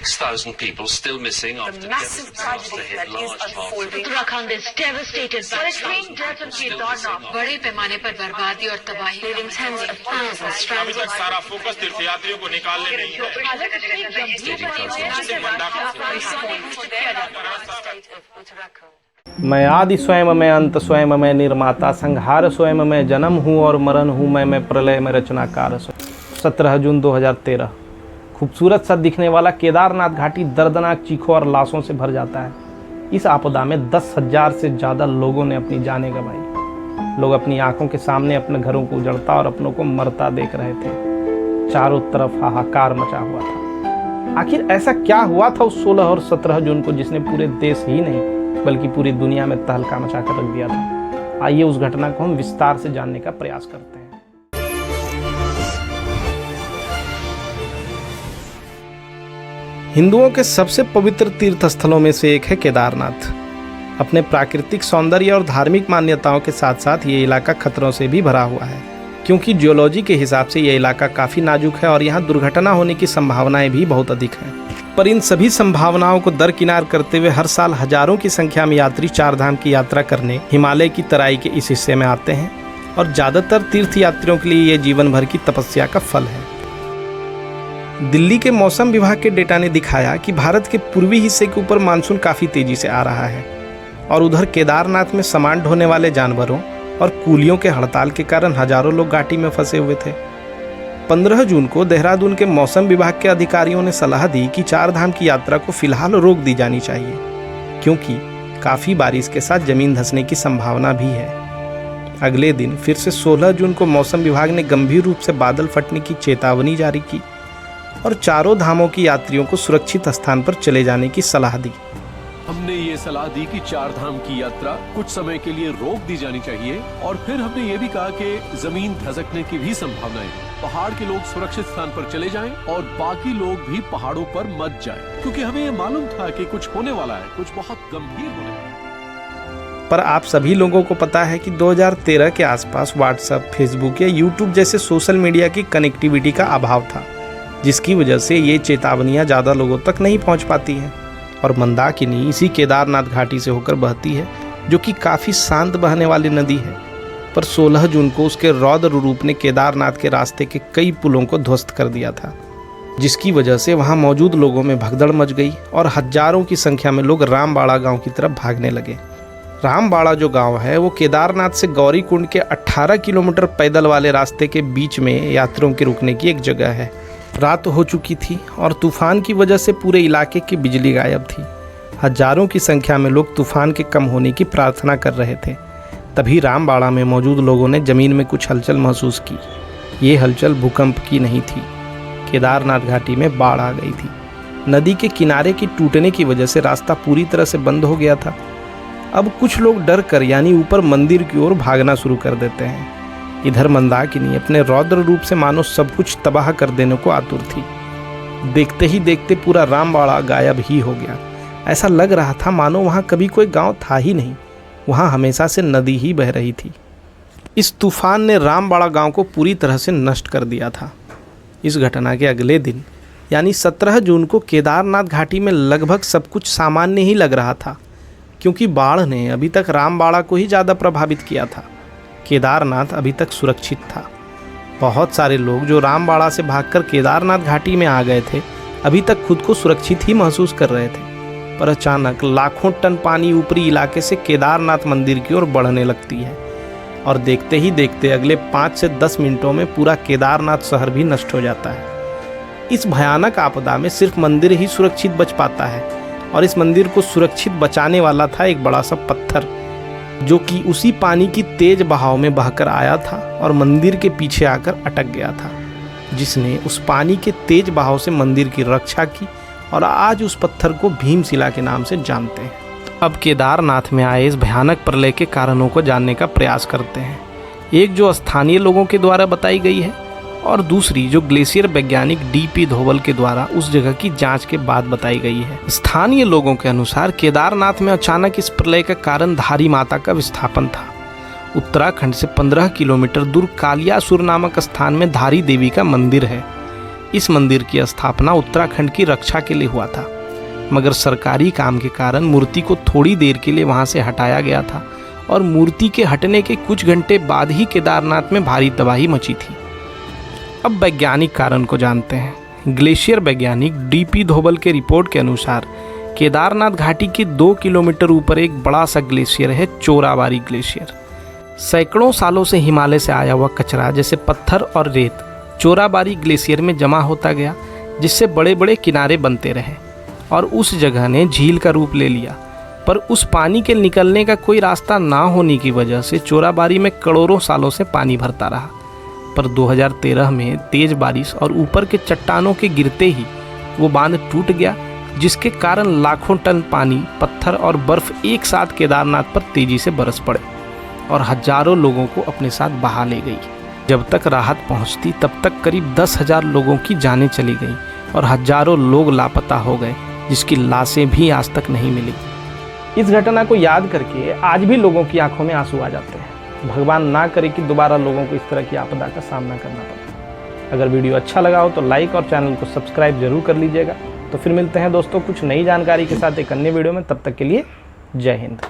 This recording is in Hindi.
6,000 people still missing after massive tragedy that is unfolding. Uttarakhand is devastated by extreme death in Kedarnath. बड़े पैमाने पर बर्बादी और तबाही, leaving tens of thousands stranded. अभी तक सारा फोकस तीर्थयात्रियों को निकालने में ही है। मैं आदि स्वयं मैं अंत स्वयं मैं निर्माता, संहार स्वयं मैं जन्म हूँ और मरण हूँ मैं प्रलय में रचनाकार। 17 जून 2013 खूबसूरत सा दिखने वाला केदारनाथ घाटी दर्दनाक चीखों और लाशों से भर जाता है। इस आपदा में 10,000 से ज़्यादा लोगों ने अपनी जानें गंवाई। लोग अपनी आंखों के सामने अपने घरों को उजड़ता और अपनों को मरता देख रहे थे। चारों तरफ हाहाकार मचा हुआ था। आखिर ऐसा क्या हुआ था उस 16 और 17 जून को जिसने पूरे देश ही नहीं बल्कि पूरी दुनिया में तहलका मचा कर रख दिया था? आइए उस घटना को हम विस्तार से जानने का प्रयास करते हैं। हिंदुओं के सबसे पवित्र तीर्थ स्थलों में से एक है केदारनाथ। अपने प्राकृतिक सौंदर्य और धार्मिक मान्यताओं के साथ साथ ये इलाका खतरों से भी भरा हुआ है, क्योंकि जियोलॉजी के हिसाब से ये इलाका काफ़ी नाजुक है और यहाँ दुर्घटना होने की संभावनाएं भी बहुत अधिक हैं। पर इन सभी संभावनाओं को दरकिनार करते हुए हर साल हजारों की संख्या में यात्री चार धाम की यात्रा करने हिमालय की तराई के इस हिस्से में आते हैं और ज़्यादातर तीर्थ यात्रियों के लिए ये जीवन भर की तपस्या का फल है। दिल्ली के मौसम विभाग के डेटा ने दिखाया कि भारत के पूर्वी हिस्से के ऊपर मानसून काफ़ी तेजी से आ रहा है और उधर केदारनाथ में सामान ढोने वाले जानवरों और कूलियों के हड़ताल के कारण हजारों लोग घाटी में फंसे हुए थे। 15 जून को देहरादून के मौसम विभाग के अधिकारियों ने सलाह दी कि चार धाम की यात्रा को फिलहाल रोक दी जानी चाहिए, क्योंकि काफ़ी बारिश के साथ जमीन धंसने की संभावना भी है। अगले दिन फिर से 16 जून को मौसम विभाग ने गंभीर रूप से बादल फटने की चेतावनी जारी की और चारों धामों की यात्रियों को सुरक्षित स्थान पर चले जाने की सलाह दी। हमने ये सलाह दी कि चार धाम की यात्रा कुछ समय के लिए रोक दी जानी चाहिए और फिर हमने ये भी कहा कि जमीन धसकने की भी संभावना है। पहाड़ के लोग सुरक्षित स्थान पर चले जाएं और बाकी लोग भी पहाड़ों पर मत जाएं, क्योंकि हमें ये मालूम था कि कुछ होने वाला है, कुछ बहुत गंभीर होने वाला है। पर आप सभी लोगों को पता है कि 2013 के आसपास व्हाट्सएप, फेसबुक या यूट्यूब जैसे सोशल मीडिया की कनेक्टिविटी का अभाव था, जिसकी वजह से ये चेतावनियाँ ज़्यादा लोगों तक नहीं पहुँच पाती हैं। और मंदाकिनी इसी केदारनाथ घाटी से होकर बहती है, जो कि काफ़ी शांत बहने वाली नदी है। पर 16 जून को उसके रौद्र रूप ने केदारनाथ के रास्ते के कई पुलों को ध्वस्त कर दिया था, जिसकी वजह से वहाँ मौजूद लोगों में भगदड़ मच गई और हजारों की संख्या में लोग रामबाड़ा गाँव की तरफ भागने लगे। रामबाड़ा जो गाँव है वो केदारनाथ से गौरीकुंड के 18 किलोमीटर पैदल वाले रास्ते के बीच में यात्रियों के रुकने की एक जगह है। रात हो चुकी थी और तूफान की वजह से पूरे इलाके की बिजली गायब थी। हजारों की संख्या में लोग तूफान के कम होने की प्रार्थना कर रहे थे। तभी रामबाड़ा में मौजूद लोगों ने जमीन में कुछ हलचल महसूस की। ये हलचल भूकंप की नहीं थी। केदारनाथ घाटी में बाढ़ आ गई थी। नदी के किनारे की टूटने की वजह से रास्ता पूरी तरह से बंद हो गया था। अब कुछ लोग डर कर यानी ऊपर मंदिर की ओर भागना शुरू कर देते हैं। इधर मंदाकिनी अपने रौद्र रूप से मानो सब कुछ तबाह कर देने को आतुर थी। देखते ही देखते पूरा रामबाड़ा गायब ही हो गया। ऐसा लग रहा था मानो वहाँ कभी कोई गांव था ही नहीं, वहाँ हमेशा से नदी ही बह रही थी। इस तूफान ने रामबाड़ा गांव को पूरी तरह से नष्ट कर दिया था। इस घटना के अगले दिन यानी 17 जून को केदारनाथ घाटी में लगभग सब कुछ सामान्य ही लग रहा था, क्योंकि बाढ़ ने अभी तक रामबाड़ा को ही ज़्यादा प्रभावित किया था। केदारनाथ अभी तक सुरक्षित था। बहुत सारे लोग जो रामबाड़ा से भागकर केदारनाथ घाटी में आ गए थे अभी तक खुद को सुरक्षित ही महसूस कर रहे थे। पर अचानक लाखों टन पानी ऊपरी इलाके से केदारनाथ मंदिर की ओर बढ़ने लगती है और देखते ही देखते अगले 5 से 10 मिनटों में पूरा केदारनाथ शहर भी नष्ट हो जाता है। इस भयानक आपदा में सिर्फ मंदिर ही सुरक्षित बच पाता है और इस मंदिर को सुरक्षित बचाने वाला था एक बड़ा सा पत्थर, जो कि उसी पानी की तेज बहाव में बहकर आया था और मंदिर के पीछे आकर अटक गया था, जिसने उस पानी के तेज बहाव से मंदिर की रक्षा की और आज उस पत्थर को भीमशिला के नाम से जानते हैं। अब केदारनाथ में आए इस भयानक प्रलय के कारणों को जानने का प्रयास करते हैं। एक जो स्थानीय लोगों के द्वारा बताई गई है और दूसरी जो ग्लेशियर वैज्ञानिक DP धोवल के द्वारा उस जगह की जांच के बाद बताई गई है। स्थानीय लोगों के अनुसार केदारनाथ में अचानक इस प्रलय का कारण धारी माता का विस्थापन था। उत्तराखंड से 15 किलोमीटर दूर कालियासुर नामक स्थान में धारी देवी का मंदिर है। इस मंदिर की स्थापना उत्तराखंड की रक्षा के लिए हुआ था, मगर सरकारी काम के कारण मूर्ति को थोड़ी देर के लिए वहां से हटाया गया था और मूर्ति के हटने के कुछ घंटे बाद ही केदारनाथ में भारी तबाही मची थी। अब वैज्ञानिक कारण को जानते हैं। ग्लेशियर वैज्ञानिक डीपी धोबल के रिपोर्ट के अनुसार केदारनाथ घाटी के 2 किलोमीटर ऊपर एक बड़ा सा ग्लेशियर है, चोराबारी ग्लेशियर। सैकड़ों सालों से हिमालय से आया हुआ कचरा जैसे पत्थर और रेत चोराबारी ग्लेशियर में जमा होता गया, जिससे बड़े बड़े किनारे बनते रहे और उस जगह ने झील का रूप ले लिया। पर उस पानी के निकलने का कोई रास्ता ना होने की वजह से चोराबारी में करोड़ों सालों से पानी भरता रहा। पर 2013 में तेज बारिश और ऊपर के चट्टानों के गिरते ही वो बांध टूट गया, जिसके कारण लाखों टन पानी, पत्थर और बर्फ एक साथ केदारनाथ पर तेजी से बरस पड़े और हजारों लोगों को अपने साथ बहा ले गई। जब तक राहत पहुंचती तब तक करीब 10,000 लोगों की जानें चली गई और हजारों लोग लापता हो गए, जिसकी लाशें भी आज तक नहीं मिली। इस घटना को याद करके आज भी लोगों की आंखों में आंसू आ जाते हैं। भगवान ना करे कि दोबारा लोगों को इस तरह की आपदा का सामना करना पड़े। अगर वीडियो अच्छा लगा हो तो लाइक और चैनल को सब्सक्राइब जरूर कर लीजिएगा। तो फिर मिलते हैं दोस्तों कुछ नई जानकारी के साथ एक अन्य वीडियो में। तब तक के लिए जय हिंद।